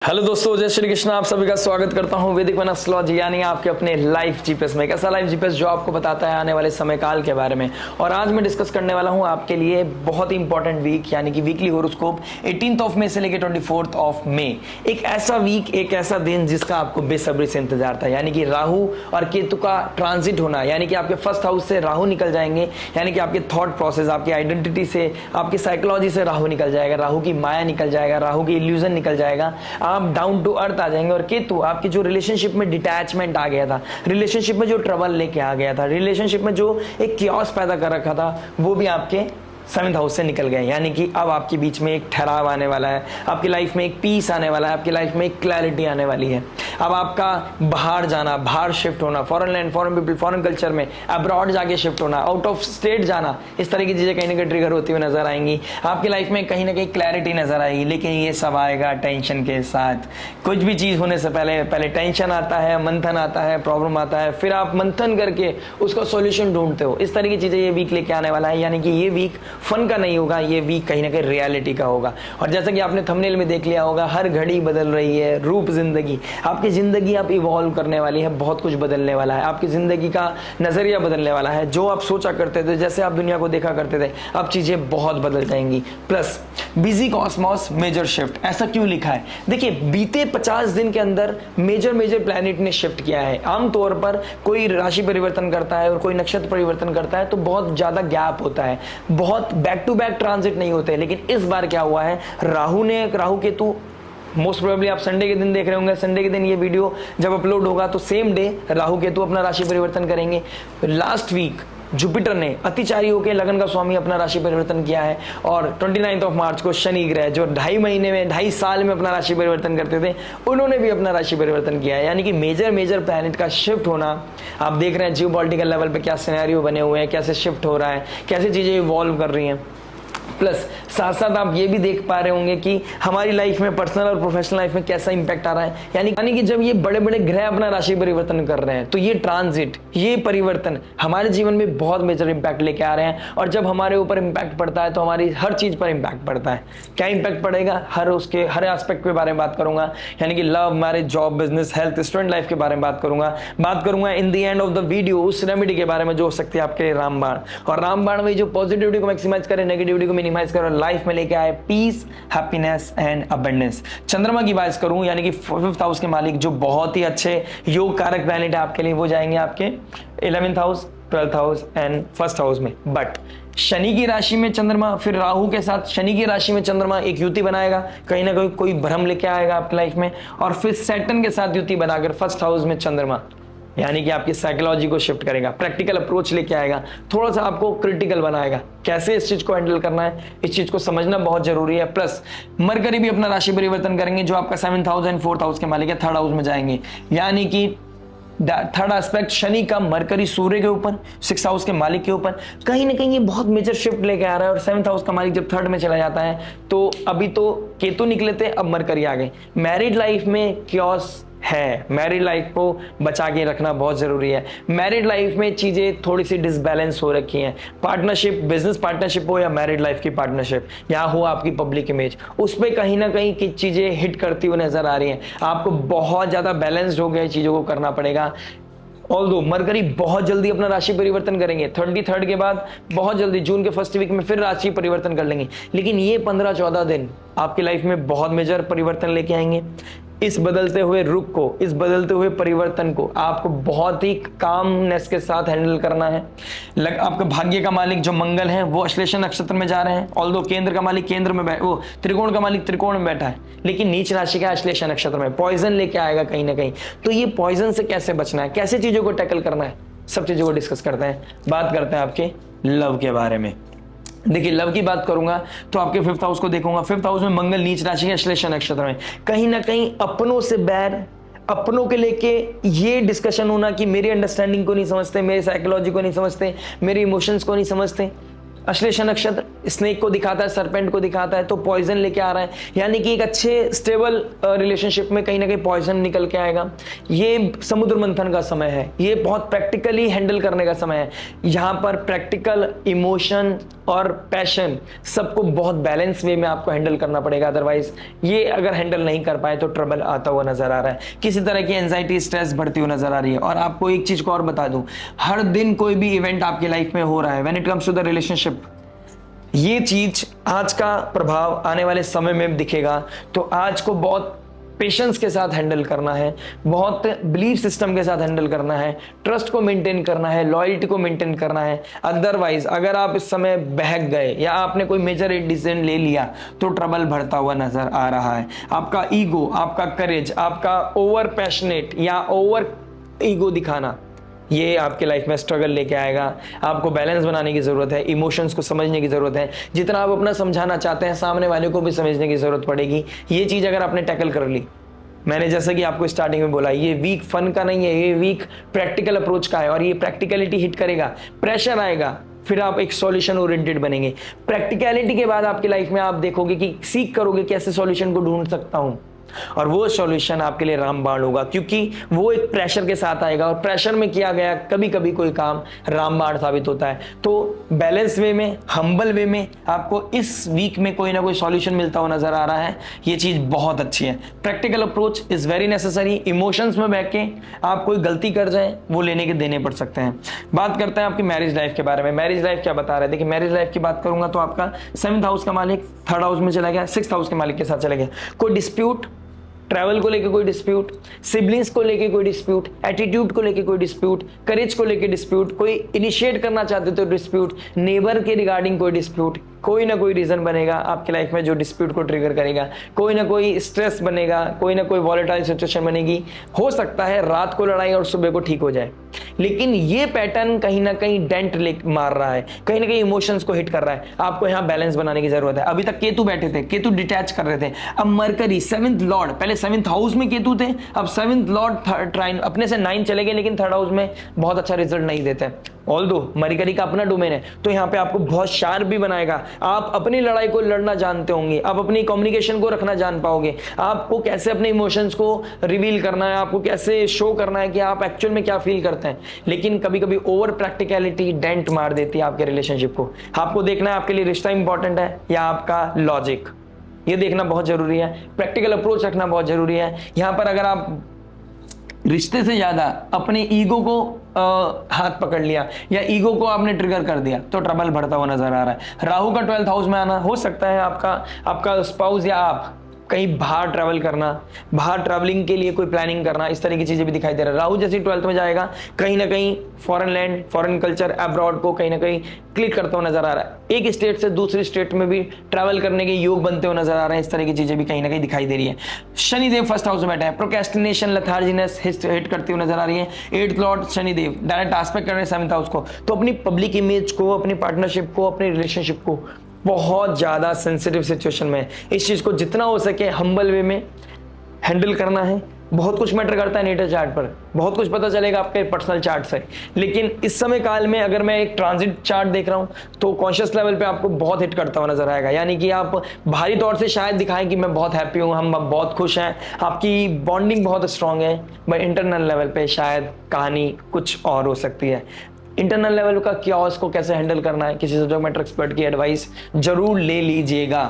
Hello दोस्तों, जय श्री कृष्ण। आप सभी का स्वागत करता हूं वैदिक वन एस्ट्रोलॉजी यानी आपके अपने लाइफ जीपीएस में। एक ऐसा लाइफ जीपीएस जो आपको बताता है आने वाले समय काल के बारे में। और आज मैं डिस्कस करने वाला हूं आपके लिए बहुत ही इंपॉर्टेंट वीक यानी कि वीकली होरोस्कोप 18 ऑफ मई से लेकर 24 ऑफ मई। एक ऐसा वीक, एक ऐसा दिन जिसका आपको बेसब्री से इंतजार था, यानी कि राहु और केतु का ट्रांजिट होना, यानी कि आपके फर्स्ट हाउस से राहु निकल जाएंगे, यानी कि आपके थॉट प्रोसेस, आपकी आइडेंटिटी से, आपकी साइकोलॉजी से राहु निकल जाएगा, राहु की माया निकल जाएगा, राहु की इल्यूजन निकल जाएगा, आप डाउन टू अर्थ आ जाएंगे। और केतु आपकी जो रिलेशनशिप में डिटैचमेंट आ गया था, रिलेशनशिप में जो ट्रबल लेके आ गया था, रिलेशनशिप में जो एक क्योस पैदा कर रखा था, वो भी आपके 7th हाउस से निकल गए। यानी कि अब आपके बीच में एक ठहराव आने वाला है, आपकी लाइफ में एक पीस आने वाला है, आपकी लाइफ में एक क्लैरिटी आने वाली है। अब आपका बाहर जाना, बाहर शिफ्ट होना, foreign land, foreign people, foreign culture में अब्रॉड जाके शिफ्ट होना, आउट ऑफ स्टेट जाना, इस तरह की चीजें कहीं ना कहीं ट्रिगर होती हुई नजर आएंगी। आपकी लाइफ में कहीं ना कहीं क्लैरिटी नजर आएगी, लेकिन ये सब आएगा टेंशन के साथ। कुछ भी चीज होने से पहले टेंशन आता है, मंथन आता है, प्रॉब्लम आता है, फिर आप मंथन करके उसका सॉल्यूशन ढूंढते हो। इस तरह की चीजें ये वीक लेके आने वाला है। यानी कि ये वीक फन का नहीं होगा, ये वीक कहीं ना कहीं रियलिटी का होगा। और जैसा कि आपने थंबनेल में देख लिया होगा, हर घड़ी बदल रही है, रूप जिंदगी, आपकी जिंदगी आप इवॉल्व करने वाली है, बहुत कुछ बदलने वाला है, आपकी जिंदगी का नजरिया बदलने वाला है। जो आप सोचा करते थे, जैसे आप दुनिया को देखा करते थे, अब चीजें बहुत बदल जाएंगी। Plus busy cosmos major shift, ऐसा क्यों लिखा है? देखिए, बीते 50 दिन के अंदर मेजर प्लैनेट ने शिफ्ट किया है। आमतौर पर कोई राशि परिवर्तन करता है और कोई नक्षत्र परिवर्तन करता है तो बहुत ज्यादा गैप होता है, बहुत बैक टू बैक ट्रांजिट नहीं होते। लेकिन इस बार क्या हुआ है, राहु केतु, मोस्ट प्रोबेबली आप संडे के दिन देख रहे होंगे। संडे के दिन ये वीडियो जब अपलोड होगा तो सेम डे राहु केतु अपना राशि परिवर्तन करेंगे। लास्ट वीक जुपिटर ने अतिचारी होकर लगन का स्वामी अपना राशि परिवर्तन किया है। और 29 ऑफ मार्च को शनि ग्रह, जो 2.5 महीने में, 2.5 साल में अपना राशि परिवर्तन करते थे, उन्होंने भी अपना राशि परिवर्तन किया है। यानी कि मेजर प्लैनेट का शिफ्ट होना, आप देख रहे हैं जियोपॉलिटिकल लेवल पे क्या सिनेरियो बने हुए हैं, कैसे शिफ्ट हो रहा है, कैसे चीजें इवॉल्व कर रही हैं। प्लस साथ साथ आप ये भी देख पा रहे होंगे कि हमारी लाइफ में, पर्सनल और प्रोफेशनल लाइफ में कैसा इंपैक्ट आ रहा है। यानी कि जब ये बड़े बड़े ग्रह अपना राशि परिवर्तन कर रहे हैं तो ये ट्रांजिट, ये परिवर्तन हमारे जीवन में बहुत मेजर इंपैक्ट लेके आ रहे हैं। और जब हमारे ऊपर इंपैक्ट पड़ता है तो हमारी हर चीज पर इंपैक्ट पड़ता है। क्या इंपैक्ट पड़ेगा, हर एस्पेक्ट के बारे में बात करूंगा। यानी कि love, marriage, job, business, health, student life के बारे में बात करूंगा in the end of the video उस रेमेडी के बारे में जो हो सकती है आपके रामबाण। और रामबाण में जो पॉजिटिविटी को मैक्सिमाइज करे, नेगेटिविटी को मिनिमाइज करे, लाइफ में लेके आए पीस, हैप्पीनेस एंड अबंडेंस। चंद्रमा की बात करूं, यानी कि 5th हाउस के मालिक जो बहुत ही अच्छे योग कारक प्लैनेट है आपके लिए, वो जाएंगे आपके 11th house, 12th house and 1st house में। बट शनि की राशि में चंद्रमा, फिर राहु के साथ शनि की राशि में चंद्रमा एक युति बनाएगा, कहीं ना कहीं कोई भ्रम लेके आएगा आपकी लाइफ में। और फिर सैटर्न के साथ युति बनाकर 1st हाउस में चंद्रमा, यानी कि आपकी साइकोलॉजी को शिफ्ट करेगा, प्रैक्टिकल अप्रोच लेके आएगा, थोड़ा सा आपको क्रिटिकल बनाएगा। कैसे इस चीज को हैंडल करना है, इस चीज को समझना बहुत जरूरी है। प्लस मरकरी भी अपना राशि परिवर्तन करेंगे, जो आपका 7th house and 4th house के मालिक है, 3rd हाउस में जाएंगे। यानी कि थर्ड एस्पेक्ट शनि का मरकरी सूर्य के ऊपर, 6th हाउस के मालिक के ऊपर, कहीं ना कहीं ये बहुत मेजर शिफ्ट लेके आ रहा है। और 7th हाउस का मालिक जब 3rd में चला जाता है तो अभी तो केतु निकले थे, अब मरकरी आ गए। मैरिड लाइफ में क्योस है, मैरिड लाइफ को बचा के रखना बहुत जरूरी है। मैरिड लाइफ में चीजें थोड़ी सी डिसबैलेंस हो रखी हैं। पार्टनरशिप, बिजनेस पार्टनरशिप हो या मैरिड लाइफ की पार्टनरशिप, या हो आपकी पब्लिक इमेज, उस पर कहीं ना कहीं की चीजें हिट करती हुई नजर आ रही हैं। आपको बहुत ज्यादा बैलेंस्ड हो गए चीजों को करना पड़ेगा। ऑल्दो मरकरी बहुत जल्दी अपना राशि परिवर्तन करेंगे, 33rd के बाद बहुत जल्दी जून के फर्स्ट वीक में फिर राशि परिवर्तन कर लेंगे। लेकिन ये 15-14 दिन आपकी लाइफ में बहुत मेजर परिवर्तन लेके आएंगे। इस बदलते हुए रुख को, इस बदलते हुए परिवर्तन को आपको बहुत ही कामनेस के साथ हैंडल करना है। आपका भाग्य का मालिक जो मंगल है वो अश्लेषा नक्षत्र में जा रहे हैं। ऑल्दो केंद्र का मालिक केंद्र में वो त्रिकोण का मालिक त्रिकोण में बैठा है, लेकिन नीच राशि का अश्लेषा नक्षत्र में पॉइजन लेके आएगा कहीं ना कहीं। तो ये पॉइजन से कैसे बचना है, कैसे चीजों को टैकल करना है, सब चीजों को डिस्कस करते हैं। बात करते हैं आपके लव के बारे में। देखिए, लव की बात करूंगा तो आपके 5th हाउस को देखूंगा। 5th हाउस में मंगल नीच राशि है अश्लेषा नक्षत्र में। कहीं ना कहीं अपनों से बैर, अपनों के लेके ये डिस्कशन होना कि मेरी अंडरस्टैंडिंग को नहीं समझते, मेरी साइकोलॉजी को नहीं समझते, मेरे इमोशंस को नहीं समझते। अश्लेषा नक्षत्र स्नेक को दिखाता है, सरपेंट को दिखाता है, तो पॉइजन लेके आ रहा है, यानी कि एक अच्छे स्टेबल रिलेशनशिप में कहीं ना कहीं पॉइजन निकल के आएगा। ये समुद्र मंथन का समय है, ये बहुत प्रैक्टिकली हैंडल करने का समय है। यहाँ पर प्रैक्टिकल, इमोशन और पैशन सबको बहुत बैलेंस वे में आपको हैंडल करना पड़ेगा, अदरवाइज ये अगर हैंडल नहीं कर पाए तो ट्रबल आता हुआ नजर आ रहा है, किसी तरह की एंजाइटी, स्ट्रेस बढ़ती हुई नजर आ रही है। और आपको एक चीज को और बता दूं, हर दिन कोई भी इवेंट आपकी लाइफ में हो रहा है, when it comes to the relationship, ये चीज आज का प्रभाव आने वाले समय में दिखेगा। तो आज को बहुत पेशेंस के साथ हैंडल करना है, बहुत बिलीफ सिस्टम के साथ हैंडल करना है, ट्रस्ट को मेंटेन करना है, लॉयल्टी को मेंटेन करना है। अदरवाइज अगर आप इस समय बहक गए या आपने कोई मेजर डिसीजन ले लिया तो ट्रबल बढ़ता हुआ नजर आ रहा है। आपका ईगो, आपका करेज, आपका ओवर पैशनेट या ओवर ईगो दिखाना, ये आपके लाइफ में स्ट्रगल लेके आएगा। आपको बैलेंस बनाने की जरूरत है, इमोशंस को समझने की जरूरत है। जितना आप अपना समझाना चाहते हैं, सामने वाले को भी समझने की जरूरत पड़ेगी। ये चीज अगर आपने टैकल कर ली, मैंने जैसा कि आपको स्टार्टिंग में बोला, ये वीक फन का नहीं है, ये वीक प्रैक्टिकल अप्रोच का है। और ये प्रैक्टिकलिटी हिट करेगा, प्रेशर आएगा, फिर आप एक सॉल्यूशन ओरिएंटेड बनेंगे। प्रैक्टिकलिटी के बाद आपकी लाइफ में आप देखोगे कि सीख करोगे कैसे सॉल्यूशन को ढूंढ सकता हूं, और वो सॉल्यूशन आपके लिए रामबाण होगा, क्योंकि वो एक प्रेशर के साथ आएगा। और प्रेशर में किया गया कभी कभी कोई काम रामबाण साबित होता है। तो बैलेंस वे में, हम्बल वे में आपको इस वीक में कोई ना कोई सॉल्यूशन मिलता हुआ नजर आ रहा है। ये चीज बहुत अच्छी है। Practical approach is very necessary. Emotions में बह के आप कोई गलती कर जाए, वो लेने के देने पड़ सकते हैं। बात करते हैं आपकी मैरिज लाइफ के बारे में। मैरिज लाइफ क्या बता रहे हैं? देखिए, मैरिज लाइफ की बात करूंगा तो आपका 7th हाउस का मालिक 3rd हाउस में चला गया, 6th हाउस के मालिक के साथ चला गया। कोई डिस्प्यूट, ट्रैवल को लेके कोई डिस्प्यूट, सिबलिंग्स को लेके कोई डिस्प्यूट, एटीट्यूड को लेके कोई डिस्प्यूट, करेज को लेके डिस्प्यूट, कोई इनिशिएट करना चाहते तो डिस्प्यूट, नेबर के रिगार्डिंग कोई डिस्प्यूट, कोई ना कोई रीजन बनेगा आपकी लाइफ में जो डिस्प्यूट को ट्रिगर करेगा। कोई ना कोई स्ट्रेस बनेगा, कोई ना कोई वॉलेटाइल सिचुएशन बनेगी। हो सकता है रात को लड़ाई और सुबह को ठीक हो जाए, लेकिन ये पैटर्न कहीं ना कहीं डेंट मार रहा है, कहीं ना कहीं इमोशंस को हिट कर रहा है। आपको यहाँ बैलेंस बनाने की जरूरत है। अभी तक केतु बैठे थे, केतु डिटैच कर रहे थे। अब मरकरी 7th लॉर्ड, पहले 7th हाउस में केतु थे, अब 7th लॉर्ड ट्राइन अपने से 9 चले गए, लेकिन 3rd हाउस में बहुत अच्छा रिजल्ट नहीं देते। ऑल्दो मरकरी का अपना डोमेन है, तो यहाँ पे आपको बहुत शार्प भी बनाएगा। आप अपनी लड़ाई को लड़ना जानते होंगे, आप अपनी कम्युनिकेशन को रखना जान पाओगे, आपको कैसे अपने इमोशंस को रिवील करना है, आपको कैसे शो करना है कि आप एक्चुअल में क्या फील करते हैं। लेकिन कभी कभी ओवर प्रैक्टिकलिटी डेंट मार देती है आपके रिलेशनशिप को। आपको देखना है आपके लिए रिश्ता इंपॉर्टेंट है या आपका लॉजिक, ये देखना बहुत जरूरी है। प्रैक्टिकल अप्रोच रखना बहुत जरूरी है। यहाँ पर अगर आप रिश्ते से ज्यादा अपने ईगो को हाथ पकड़ लिया या ईगो को आपने ट्रिगर कर दिया तो ट्रबल बढ़ता हुआ नजर आ रहा है। राहु का 12th हाउस में आना, हो सकता है आपका स्पाउस या आप कहीं बाहर ट्रैवल करना, बाहर ट्रैवलिंग के लिए कोई प्लानिंग करना, इस तरह की चीजें भी दिखाई दे रहा है। राहु जैसे 12th में जाएगा, कहीं ना कहीं foreign land, foreign culture, abroad को कहीं ना कहीं क्लिक करता हुआ नजर आ रहा है। एक स्टेट से दूसरी स्टेट में भी ट्रैवल करने के योग बनते हुए नजर आ रहे हैं। इस तरह की चीजें भी कहीं ना कहीं दिखाई दे रही है। शनिदेव 1st हाउस में बैठे हैं, प्रोक्रेस्टिनेशन, लेथार्जीनेस हिट करती हुई नजर आ रही है। 8th Lord Shanidev direct aspect कर रहे हैं 7th हाउस को, तो अपनी पब्लिक इमेज को, अपनी पार्टनरशिप को, अपनी रिलेशनशिप को बहुत ज्यादा सेंसिटिव सिचुएशन में इस चीज को जितना हो सके हम्बल वे में हैंडल करना है। बहुत कुछ मैटर करता है नेटल चार्ट पर, बहुत कुछ पता चलेगा आपके पर्सनल चार्ट से, लेकिन इस समय काल में अगर मैं एक ट्रांजिट चार्ट देख रहा हूं तो कॉन्शियस लेवल पे आपको बहुत हिट करता हुआ नजर आएगा। यानी कि आप बाहरी तौर से शायद दिखाएं कि मैं बहुत हैप्पी हूं, हम बहुत खुश हैं, आपकी बॉन्डिंग बहुत स्ट्रांग है, बट इंटरनल लेवल पे शायद कहानी कुछ और हो सकती है। इंटरनल लेवल का क्योस को कैसे हैंडल करना है, किसी सब्जेक्ट मैटर एक्सपर्ट की एडवाइस जरूर ले लीजिएगा।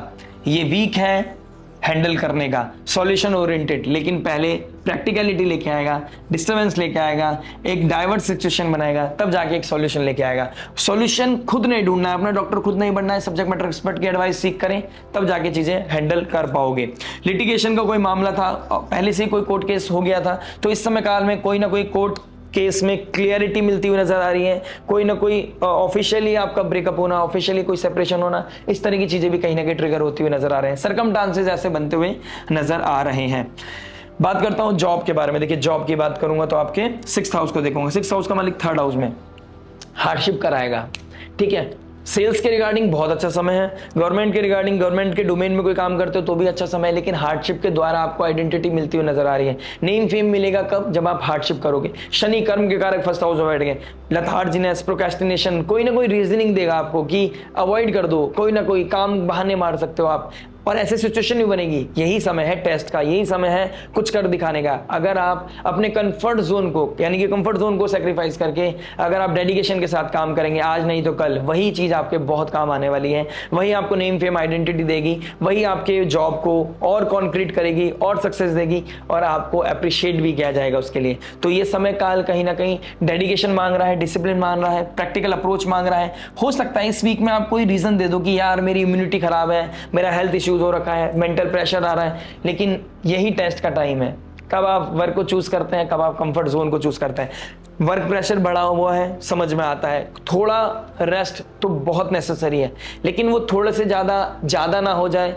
ये वीक है हैंडल करने का, सॉल्यूशन ओरिएंटेड, लेकिन पहले प्रैक्टिकलिटी लेके आएगा, डिस्टर्बेंस लेके आएगा, एक डाइवर्ट सिचुएशन बनाएगा, तब जाके एक सॉल्यूशन लेके आएगा। सॉल्यूशन खुद नहीं ढूंढना है, अपना डॉक्टर खुद नहीं बनना है, सब्जेक्ट मैटर एक्सपर्ट की एडवाइस सीख करें, तब जाके चीजें हैंडल कर पाओगे। लिटिगेशन का कोई मामला था, पहले से ही कोई कोर्ट केस हो गया था, तो इस समय काल में कोई ना कोई कोर्ट केस में क्लियरिटी मिलती हुई नजर आ रही है। कोई ना कोई ऑफिशियली आपका ब्रेकअप होना, ऑफिशियली कोई सेपरेशन होना, इस तरह की चीजें भी कहीं ना कहीं ट्रिगर होती हुई नजर आ रहे हैं। सरकमस्टांसेस ऐसे बनते हुए नजर आ रहे हैं। बात करता हूं जॉब के बारे में। देखिए, जॉब की बात करूंगा तो आपके 6th हाउस को देखूंगा। 6th हाउस का मालिक 3rd हाउस में हार्डशिप कराएगा, ठीक है। सेल्स के रिगार्डिंग बहुत अच्छा समय है, गवर्नमेंट के रिगार्डिंग, गवर्नमेंट के डोमेन में कोई काम करते हो तो भी अच्छा समय है, लेकिन हार्डशिप के द्वारा आपको आइडेंटिटी मिलती हुई नजर आ रही है। नेम फेम मिलेगा कब? जब आप हार्डशिप करोगे। शनि कर्म के कारक फर्स्ट हाउस में बैठ गए, लेथार्जीनेस, प्रोक्रेस्टिनेशन, कोई ना कोई रीजनिंग देगा आपको कि अवॉइड कर दो, कोई ना कोई काम बहाने मार सकते हो आप, और ऐसे सिचुएशन भी बनेगी। यही समय है टेस्ट का, यही समय है कुछ कर दिखाने का। अगर आप अपने कंफर्ट जोन को, यानी कि कंफर्ट जोन को सेक्रीफाइस करके अगर आप डेडिकेशन के साथ काम करेंगे, आज नहीं तो कल, वही चीज आपके बहुत काम आने वाली है। वही आपको नेम फेम आइडेंटिटी देगी, वही आपके जॉब को और कॉन्क्रीट करेगी और सक्सेस देगी, और आपको अप्रिशिएट भी किया जाएगा उसके लिए। तो ये समय काल कहीं ना कहीं डेडिकेशन मांग रहा है, डिसिप्लिन मांग रहा है, प्रैक्टिकल अप्रोच मांग रहा है। हो सकता है इस वीक में आप कोई रीजन दे दो कि यार मेरी इम्यूनिटी खराब है, मेरा हेल्थ इश्यूज हो रखा है, मेंटल प्रेशर आ रहा है, लेकिन यही टेस्ट का टाइम है। कब आप वर्क को चूज करते हैं, कब आप कंफर्ट जोन को चूज करते हैं। वर्क प्रेशर बढ़ा हुआ है, समझ में आता है, थोड़ा रेस्ट तो बहुत नेसेसरी है, लेकिन वो थोड़े से ज्यादा ना हो जाए।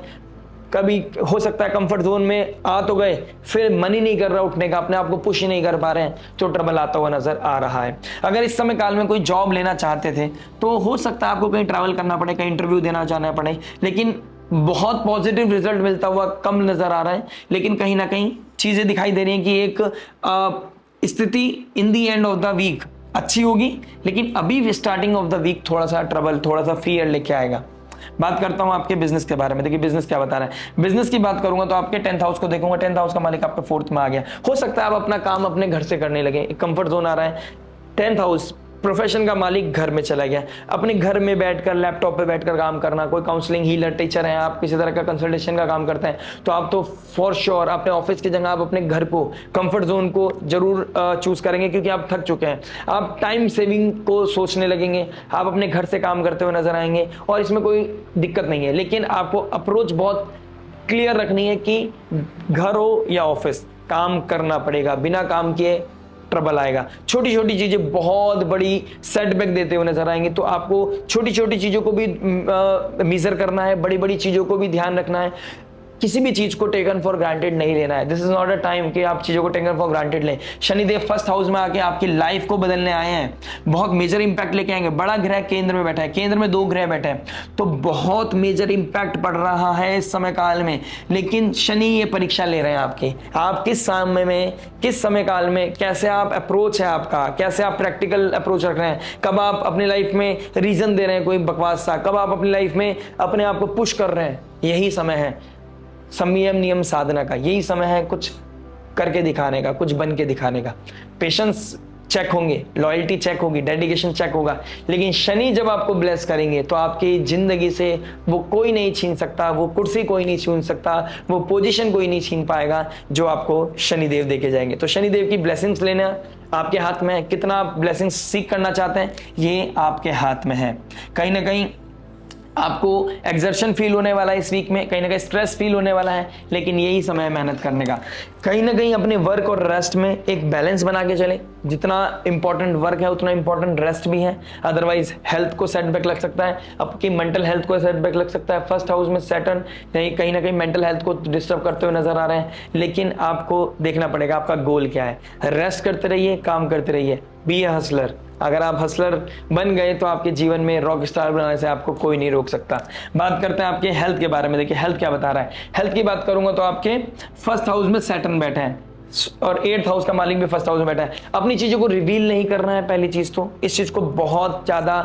कभी हो सकता है कंफर्ट जोन में आ तो गए, फिर मन ही नहीं कर रहा उठने का, अपने आप को पुश ही नहीं कर पा रहे हैं, तो ट्रबल आता हुआ नजर आ रहा है। अगर इस समय काल में कोई जॉब लेना चाहते थे तो हो सकता है आपको कहीं ट्रैवल करना पड़े, कहीं इंटरव्यू देना जाना पड़े, लेकिन बहुत पॉजिटिव रिजल्ट मिलता हुआ कम नजर आ रहा है। लेकिन कहीं ना कहीं चीजें दिखाई दे रही हैं कि एक स्थिति इन दी एंड ऑफ द वीक अच्छी होगी, लेकिन अभी स्टार्टिंग ऑफ द वीक थोड़ा सा ट्रबल, थोड़ा सा फियर लेके आएगा। बात करता हूं आपके बिजनेस के बारे में। देखिए बिजनेस क्या बता रहा है। बिजनेस की बात करूंगा तो आपके 10th हाउस को देखूंगा, 10th हाउस का मालिक आपका 4th में आ गया। हो सकता है आप अपना काम अपने घर से करने लगे, एक कंफर्ट जोन आ रहा है। 10th हाउस प्रोफेशन का मालिक घर में चला गया, अपने घर में बैठकर लैपटॉप पे बैठकर काम करना। कोई काउंसलिंग, हीलर, टीचर है आप, किसी तरह का कंसल्टेशन का काम करते हैं, तो आप तो फॉर श्योर अपने ऑफिस की जगह आप अपने घर को, कंफर्ट जोन को जरूर चूज करेंगे, क्योंकि आप थक चुके हैं। आप टाइम सेविंग को सोचने लगेंगे, आप अपने घर से काम करते हुए नजर आएंगे, और इसमें कोई दिक्कत नहीं है। लेकिन आपको अप्रोच बहुत क्लियर रखनी है कि घर हो या ऑफिस, काम करना पड़ेगा। बिना काम किए ट्रबल आएगा। छोटी छोटी चीजें बहुत बड़ी सेटबैक देते हुए नजर आएंगे, तो आपको छोटी छोटी चीजों को भी मेजर करना है, बड़ी बड़ी चीजों को भी ध्यान रखना है। किसी भी चीज को टेकन फॉर ग्रांटेड नहीं लेना है। This is not a time कि आप चीजों को टेकन फॉर ग्रांटेड लें। शनिदेव फर्स्ट हाउस में आके आपकी लाइफ को बदलने आए हैं, बहुत मेजर इंपैक्ट लेके आएंगे। बड़ा ग्रह केंद्र में बैठा है, केंद्र में 2 ग्रह बैठे हैं, तो बहुत मेजर इंपैक्ट पड़ रहा है इस समय काल में। लेकिन शनि ये परीक्षा ले रहे हैं आपकी, आप किस समय में, किस समय काल में कैसे आप अप्रोच है आपका, कैसे आप प्रैक्टिकल अप्रोच रख रहे हैं, कब आप अपनी लाइफ में रीजन दे रहे हैं कोई बकवास सा, कब आप अपनी लाइफ में अपने आप को पुश कर रहे हैं। यही समय है संयम नियम साधना का, यही समय है कुछ करके दिखाने का, कुछ बन के दिखाने का। पेशेंस चेक होंगे, लॉयल्टी चेक होगी, डेडिकेशन चेक होगा। लेकिन शनि जब आपको ब्लेस करेंगे तो आपकी जिंदगी से वो कोई नहीं छीन सकता, वो कुर्सी कोई नहीं छीन सकता, वो पोजीशन कोई नहीं छीन पाएगा जो आपको शनिदेव देके जाएंगे। तो शनिदेव की ब्लेसिंग्स लेना आपके हाथ में है। कितना आप ब्लेसिंग्स सीख करना चाहते हैं ये आपके हाथ में है। कहीं ना कहीं आपको एक्सर्शन फील होने वाला है इस वीक में, कहीं ना कहीं स्ट्रेस फील होने वाला है, लेकिन यही समय है मेहनत करने का। कहीं ना कहीं अपने वर्क और रेस्ट में एक बैलेंस बना के चले। जितना इंपॉर्टेंट वर्क है उतना इंपॉर्टेंट रेस्ट भी है, अदरवाइज हेल्थ को सेटबैक लग सकता है, आपकी मेंटल हेल्थ को सेटबैक लग सकता है। फर्स्ट हाउस में सैटर्न कहीं ना कहीं मेंटल हेल्थ को डिस्टर्ब करते हुए नजर आ रहे हैं, लेकिन आपको देखना पड़ेगा आपका गोल क्या है। रेस्ट करते रहिए, काम करते रहिए, बी ए हसलर। अगर आप हसलर बन गए तो आपके जीवन में रॉक स्टार बनाने से आपको कोई नहीं रोक सकता। बात करते हैं आपके हेल्थ के बारे में। देखिए हेल्थ क्या बता रहा है। हेल्थ की बात करूंगा तो आपके फर्स्ट हाउस में सैटर्न बैठे हैं, और 8th हाउस का मालिक भी फर्स्ट हाउस में बैठा है। अपनी चीजों को रिवील नहीं करना है, पहली चीज तो इस चीज को बहुत ज्यादा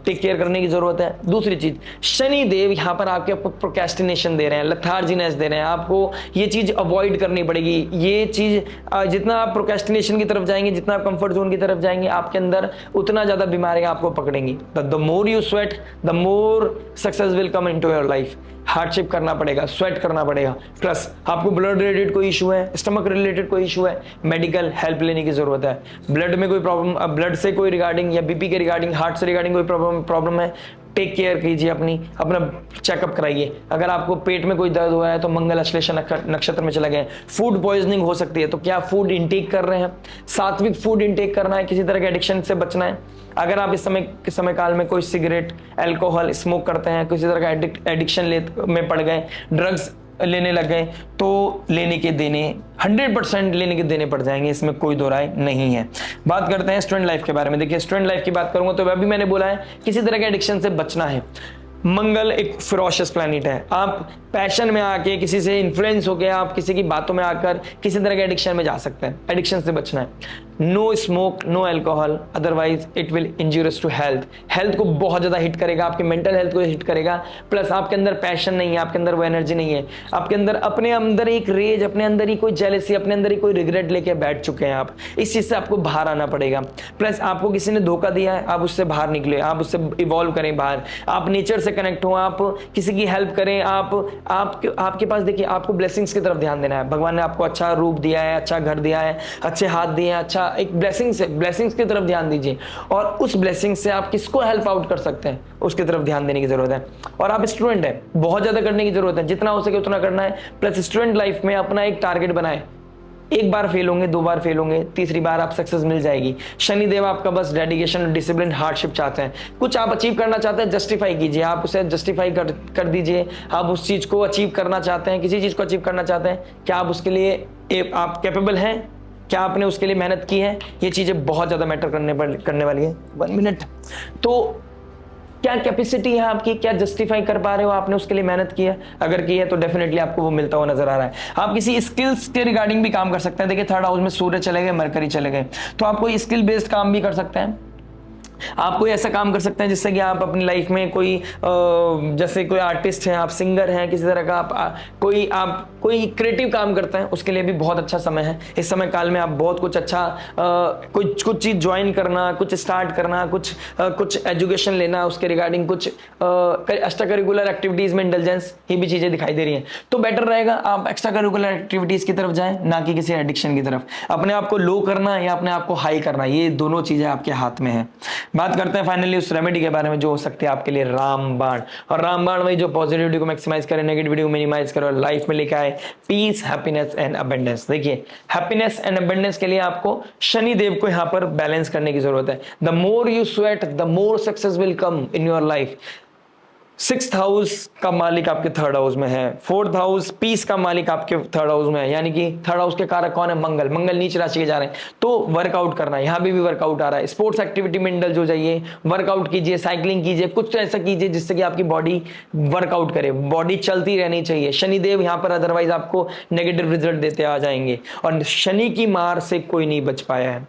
टेक केयर करने की जरूरत है। दूसरी चीज, शनि देव यहाँ पर आपके प्रोक्रेस्टिनेशन दे रहे हैं, लेथार्जीनेस दे रहे हैं, आपको ये चीज अवॉइड करनी पड़ेगी। ये चीज जितना आप प्रोक्रेस्टिनेशन की तरफ जाएंगे, जितना आप कंफर्ट जोन की तरफ जाएंगे, आपके अंदर उतना ज्यादा बीमारियां आपको पकड़ेंगी। The more you sweat the more success will come into your life. Hardship करना पड़ेगा, स्वेट करना पड़ेगा, प्लस आपको ब्लड रिलेटेड कोई इशू है, स्टमक रिलेटेड कोई इशू है, मेडिकल हेल्प लेने की जरूरत है। ब्लड में कोई प्रॉब्लम, ब्लड से कोई रिगार्डिंग या बीपी के रिगार्डिंग, हार्ट से रिगार्डिंग कोई प्रॉब्लम है, टेक केयर कीजिए, अपना चेकअप कराइए। अगर आपको पेट में कोई दर्द हुआ है तो मंगल अश्लेषा नक्षत्र में चला गया। फूड पॉइजनिंग हो सकती है, तो क्या फूड इंटेक कर रहे हैं, सात्विक फूड इंटेक करना है, किसी तरह के एडिक्शन से बचना है। अगर आप इस समय काल में कोई सिगरेट, अल्कोहल स्मोक करते हैं, किसी तरह का एडिक्शन में पड़ गए, ड्रग्स लेने लग गए तो लेने के देने 100% लेने के देने पड़ जाएंगे, इसमें कोई दो राय नहीं है। बात करते हैं स्टूडेंट लाइफ के बारे में। देखिए स्टूडेंट लाइफ की बात करूंगा तो अभी मैंने बोला है किसी तरह के एडिक्शन से बचना है। मंगल एक फिरोशियस प्लैनेट है। आप पैशन में आके किसी से इन्फ्लुएंस होकर आप किसी की बातों में आकर किसी तरह के एडिक्शन में जा सकते हैं। एडिक्शन से बचना है। No smoke, no alcohol, otherwise it will injurious to health. Health को बहुत ज्यादा हिट करेगा, आपके मेंटल हेल्थ को हिट करेगा। प्लस आपके अंदर पैशन नहीं है, आपके अंदर वो एनर्जी नहीं है, आपके अंदर अपने अंदर एक रेज, अपने अंदर ही कोई जेलसी, अपने अंदर ही कोई रिग्रेट लेके बैठ चुके हैं आप। इस चीज से आपको बाहर आना पड़ेगा। प्लस आपको किसी ने धोखा दिया है, आप उससे बाहर निकले, आप उससे इवॉल्व करें बाहर, आप नेचर से कनेक्ट हो, आप किसी की हेल्प करें। आपके पास देखिए आपको ब्लेसिंग्स की तरफ ध्यान देना है। भगवान ने आपको अच्छा रूप दिया है, अच्छा घर दिया है, अच्छे हाथ दिए हैं, अच्छा एक ब्लेसिंग्स की तरफ ध्यान दीजिए और उस ब्लेसिंग से आप किसको हेल्प आउट कर सकते हैं उसकी तरफ ध्यान देने की जरूरत है। और आप स्टूडेंट है, बहुत ज्यादा करने की जरूरत है, जितना हो सके उतना करना है। प्लस स्टूडेंट लाइफ में अपना एक टारगेट बनाए। एक बार फेल होंगे, दो बार फेल होंगे, तीसरी बार आप सक्सेस मिल जाएगी। शनिदेव आपका बस डेडिकेशन, डिसिप्लिन, हार्डशिप चाहते हैं। कुछ आप अचीव करना चाहते हैं, जस्टिफाई कीजिए, आप उसे जस्टिफाई कर दीजिए। आप उस चीज को अचीव करना चाहते हैं, किसी चीज को अचीव करना चाहते हैं, क्या आप उसके लिए आप कैपेबल हैं, क्या आपने उसके लिए मेहनत की है। ये चीजें बहुत ज्यादा मैटर करने वाली है। 1 मिनट। तो क्या कैपेसिटी है आपकी, क्या जस्टिफाई कर पा रहे हो आपने उसके लिए मेहनत की है। अगर की है तो डेफिनेटली आपको वो मिलता हुआ नजर आ रहा है। आप किसी स्किल्स के रिगार्डिंग भी काम कर सकते हैं। देखिए थर्ड हाउस में सूर्य चले गए, मरकरी चले गए, तो आप कोई स्किल बेस्ड काम भी कर सकते हैं। आप कोई ऐसा काम कर सकते हैं जिससे कि आप अपनी लाइफ में कोई जैसे कोई आर्टिस्ट हैं, आप सिंगर हैं, किसी तरह का आप कोई क्रिएटिव काम करते हैं, उसके लिए भी बहुत अच्छा समय है। इस समय काल में आप बहुत कुछ अच्छा कुछ चीज ज्वाइन करना, कुछ स्टार्ट करना, कुछ एजुकेशन लेना, उसके रिगार्डिंग कुछ एक्स्ट्रा करिकुलर एक्टिविटीज में इंटेलिजेंस, ये भी चीजें दिखाई दे रही हैं। तो बेटर रहेगा आप एक्स्ट्रा करिकुलर एक्टिविटीज की तरफ जाएं, ना कि किसी एडिक्शन की तरफ। अपने आप को लो करना या अपने आप को हाई करना, ये दोनों चीजें आपके हाथ में है। बात करते हैं फाइनली उस रेमेडी के बारे में जो हो सकती है आपके लिए रामबाण। और रामबाण वही जो पॉजिटिविटी को मैक्सिमाइज करे, नेगेटिविटी को मिनिमाइज करे और लाइफ में लेके आए पीस, हैप्पीनेस एंड अबंडेंस। देखिए हैप्पीनेस एंड अबंडेंस के लिए आपको शनि देव को यहां पर बैलेंस करने की जरूरत है। The more you sweat the more success will come in your life. 6th house का मालिक आपके 3rd हाउस में है, 4th हाउस पीस का मालिक आपके 3rd हाउस में है, यानी कि 3rd हाउस के कारक कौन है, मंगल। मंगल नीच राशि के जा रहे हैं, तो वर्कआउट करना है, यहां भी वर्कआउट आ रहा है। स्पोर्ट्स एक्टिविटी में इंडल्ज हो जाइए, वर्कआउट कीजिए, साइकिलिंग कीजिए, कुछ ऐसा कीजिए जिससे कि आपकी बॉडी वर्कआउट करे, बॉडी चलती रहनी चाहिए। शनिदेव यहां पर अदरवाइज आपको नेगेटिव रिजल्ट देते आ जाएंगे और शनि की मार से कोई नहीं बच पाया है।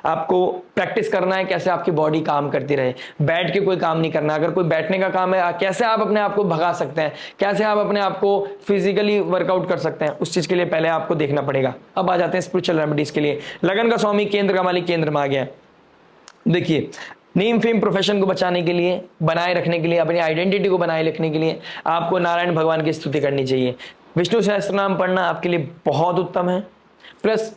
आपको प्रैक्टिस करना है कैसे आपकी बॉडी काम करती रहे, बैठ के कोई काम नहीं करना। अगर कोई बैठने का काम है, कैसे आप अपने आप को भगा सकते हैं, कैसे आप अपने आप को फिजिकली वर्कआउट कर सकते हैं, उस चीज के लिए पहले आपको देखना पड़ेगा। अब आ जाते हैं स्पिरिचुअल रेमेडीज के लिए। लगन का स्वामी, केंद्र का मालिक केंद्र में आ गया। देखिए नेम फेम प्रोफेशन को बचाने के लिए, बनाए रखने के लिए, अपनी आइडेंटिटी को बनाए रखने के लिए आपको नारायण भगवान की स्तुति करनी चाहिए। विष्णु सहस्त्र नाम पढ़ना आपके लिए बहुत उत्तम है। प्लस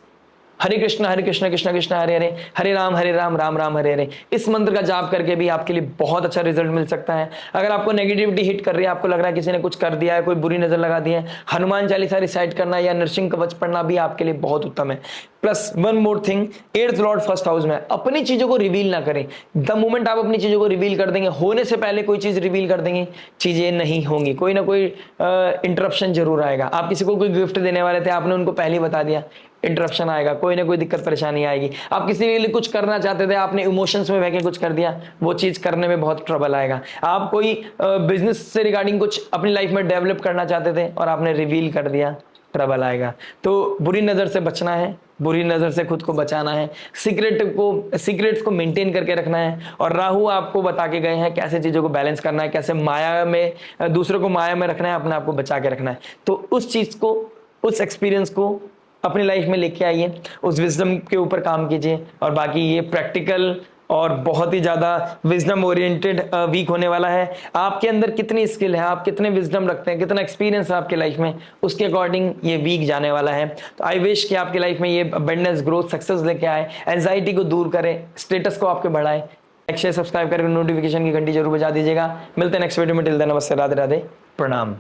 हरे कृष्ण कृष्ण कृष्ण हरे हरे, हरे राम राम राम हरे हरे, इस मंत्र का जाप करके भी आपके लिए बहुत अच्छा रिजल्ट मिल सकता है। अगर आपको नेगेटिविटी हिट कर रही है, आपको लग रहा है किसी ने कुछ कर दिया है, कोई बुरी नजर लगा दी है, हनुमान चालीसा रिसाइट करना या नरसिंह कवच पढ़ना भी आपके लिए बहुत उत्तम है। Plus 1 more thing, 8th Lord 1st house में, अपनी चीजों को रिवील ना करें। द मोमेंट आप अपनी चीजों को रिवील कर देंगे, होने से पहले कोई चीज रिवील कर देंगे, चीजें नहीं होंगी, कोई ना कोई इंटरप्शन जरूर आएगा। आप किसी को कोई गिफ्ट देने वाले थे, आपने उनको पहले बता दिया, इंटरप्शन आएगा, कोई ना कोई दिक्कत परेशानी आएगी। आप किसी के लिए कुछ करना चाहते थे, आपने इमोशंस में बह के कुछ कर दिया, वो चीज करने में बहुत ट्रबल आएगा। आप कोई बिजनेस से रिगार्डिंग कुछ अपनी लाइफ में डेवलप करना चाहते थे और आपने रिवील कर दिया, ट्रबल आएगा। तो बुरी नजर से बचना है, बुरी नजर से खुद को बचाना है, सीक्रेट्स को मेंटेन करके रखना है। और राहु आपको बता के गए हैं कैसे चीजों को बैलेंस करना है, कैसे माया में दूसरों को माया में रखना है, अपने आप को बचा के रखना है। तो उस चीज को, उस एक्सपीरियंस को अपनी लाइफ में लेके आइए, उस विजडम के ऊपर काम कीजिए। और बाकी ये प्रैक्टिकल और बहुत ही ज्यादा विजडम ओरिएंटेड वीक होने वाला है। आपके अंदर कितनी स्किल है, आप कितने विजडम रखते हैं, कितना एक्सपीरियंस है आपके लाइफ में, उसके अकॉर्डिंग ये वीक जाने वाला है। तो आई विश कि आपकी लाइफ में ये अबंडेंस, ग्रोथ, सक्सेस लेके आए, एंजाइटी को दूर करे, स्टेटस को आपके बढ़ाए। लाइक शेयर सब्सक्राइब करके नोटिफिकेशन की घंटी जरूर बजा दीजिएगा। मिलते हैं नेक्स्ट वीडियो में। टिल देन नमस्ते, राधे राधे, प्रणाम।